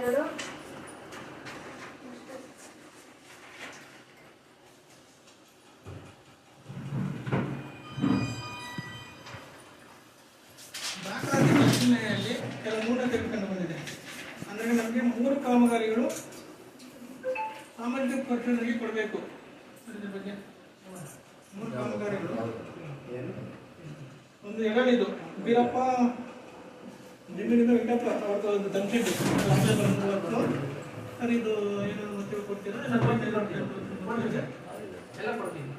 2 ದಾಖಲಾತಿ ಕೆಲವು ನ್ಯೂನತೆ ಕಂಡು ಬಂದಿದೆ. ಅಂದರೆ ನಮಗೆ 3 ಕಾಮಗಾರಿಗಳು ಸಾಮಾಜಿಕ ಪರಿಶೀಲನೆಗೆ ಕೊಡಬೇಕು. ಅದ್ರ ಬಗ್ಗೆ 3 ಕಾಮಗಾರಿಗಳು. ಒಂದು ಎರಡನೇದು ಬೀರಪ್ಪ ಜಮೀನಿಂದ ವೆಂಕಟಪ್ಪ ಅವ್ರದ್ದು ಒಂದು ದಂಶಿದ್ದು ಸರ್, ಇದು ಏನು ತಿಳ್ಕೊಡ್ತೀರಾ? ಎಲ್ಲ ಕೊಡ್ತೀನಿ.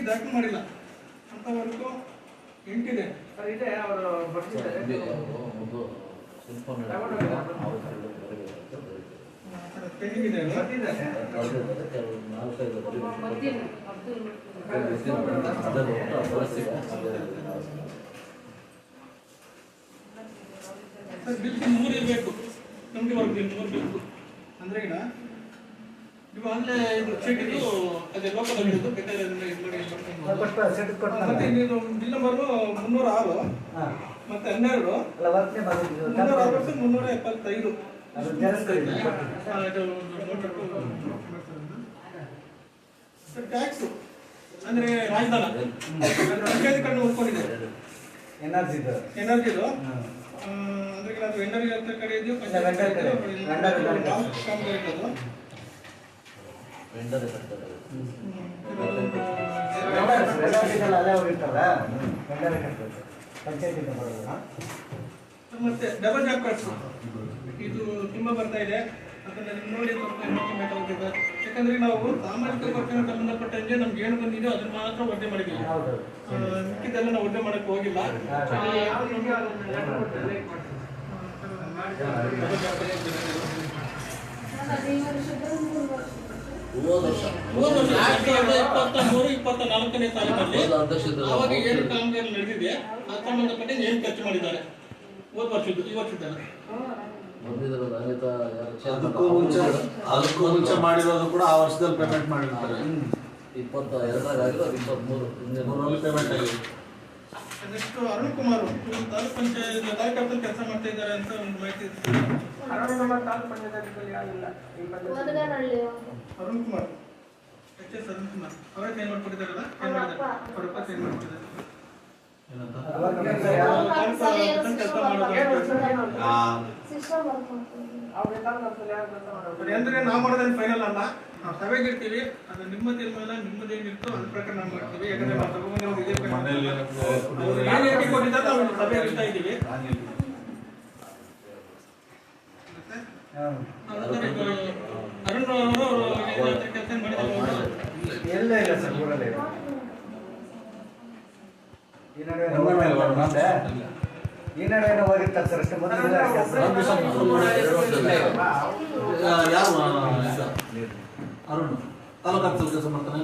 ದಾಖಲು ಮಾಡಿಲ್ಲ ಅಂತವರೆಗೂ 8 ಇದೆ. ಇದೆ ಅವರು ಬರ್ತಿದ್ದಾರೆ. ಪೆಂಡಿಂಗ್ ಇದೆ ಬಿಲ್ 3 ಇರಬೇಕು. ನಮಗೆ ವರ್ಗ 3 ಬೇಕು. ಅಂದ್ರೆ ಈಗ ಇವಾಗಲೇ ಇದು ಚೆಕ್ಕಿದ್ದು ಅದೇ ಲೋಕದಲ್ಲಿದ್ದು ಬೇಕಾದ್ರೆ ಮತ್ತೆ ಇದು ಬಿಲ್ ನಂಬರ್ 306 ಮತ್ತೆ 12 360 375 ಟ್ಯಾಕ್ಸ್ ಅಂದ್ರೆ ರಾಜಧಾನ ಪಂಚಾಯತ್ ಕಡೆ ಉಳ್ಕೊಂಡಿದೆ. ಎನರ್ಜಿದು ಅಂದ್ರೆ ಅದು ವೆಂಡರ್ ಕಡೆ ಇದೆಯೋ ಮತ್ತೆ ಡಬಲ್ ಜಾಬ್ ಕಾರ್ಡ್ಸ್ ಇದು ತುಂಬಾ ಬರ್ತಾ ಇದೆ. ಅದನ್ನ ನೋಡಿ ಸ್ವಲ್ಪ ಬೇಕಾಗಿದೆ. ಯಾಕಂದ್ರೆ ನಾವು ಸಾಮಾಜಿಕ ವರ್ಷಕ್ಕೆ ಸಂಬಂಧಪಟ್ಟಂಗೆ ನಮ್ಗೆ ಏನು ಬಂದಿದೆಯೋ ಅದನ್ನ ಮಾತ್ರ ಒಡ್ಡೆ ಮಾಡಿದ್ದೀವಿ. ಮಿಕ್ಕಿದೆಲ್ಲ ನಾವು ಒಡ್ಡೆ ಮಾಡಕ್ಕೆ ಹೋಗಿಲ್ಲ. ನೇ ಸಾಲಿನಲ್ಲಿ ಅವಾಗ ಏನು ಕಾಮಗಾರಿ ನಡೆದಿದೆ ಅದು ಸಂಬಂಧಪಟ್ಟ ಏನು ಖರ್ಚು ಮಾಡಿದ್ದಾರೆ ಹೋದ ವರ್ಷದ್ದು ಈ ವರ್ಷದ್ದಲ್ಲ. ಅದಕ್ಕೂ ಮುಂಚೆ ಮಾಡಿರೋದು ಕೂಡ ಆ ವರ್ಷದಲ್ಲಿ ಪೇಮೆಂಟ್ ಮಾಡಿರ್ತಾರೆ. 22 ಪೇಮೆಂಟ್ ಆಗಿದೆ. ನೆಕ್ಸ್ಟ್ ಅರುಣ್ ಕುಮಾರ್ ತಾಲೂಕ್ ಪಂಚಾಯತ್ ಕಾರ್ಯಕರ್ತರು ಕೆಲಸ ಮಾಡ್ತಾ ಇದ್ದಾರೆ ಅಂತ ಒಂದು ಮಾಹಿತಿ ಇದೆ. ಅರುಣ್ ಕುಮಾರ್ HS ಅರುಣ್ ಕುಮಾರ್ ಅವರೇ ಚೇಂಜ್ ಮಾಡ್ಕೊಟ್ಟಿದ್ದಾರಲ್ಲ, ಅವರಪ್ಪ ಚೇಂಜ್ ಮಾಡ್ಕೊಟ್ಟಿದ್ದಾರೆ. ಅಂದ್ರೆ ನಾವು ಮಾಡೋದೇನು ಫೈನಲ್ ಅಲ್ಲ, ನಾವು ಸಭೆಗೆ ಇರ್ತೀವಿ. ಅದು ನಿಮ್ಮ ತೀರ್ಮಾನ ನಿಮ್ಮದೇನಿರ್ತೋ ಅದ್ರ ಪ್ರಕಾರ ನಾವು ಮಾಡ್ತೀವಿ. ಯಾಕಂದ್ರೆ ನಾವು ಸಭೆ ಕೊಟ್ಟಿದ್ದಾರೆ ನಾವು ಸಭೆ ಇರ್ತಾ ಇದ್ದೀವಿ. ಅರುಣ್ ಅವರು ಕೆಲಸ ಮಾಡಿದ್ದಾರೆ. ಈ ನಡುವೆ ಹೋಗಿರ್ತಾರೆ ಸರ್ ಅಷ್ಟೇ. ಯಾರು ಅರುಣ್ ತಾಲೂಕು ಕೆಲಸ ಮಾಡ್ತಾನೆ.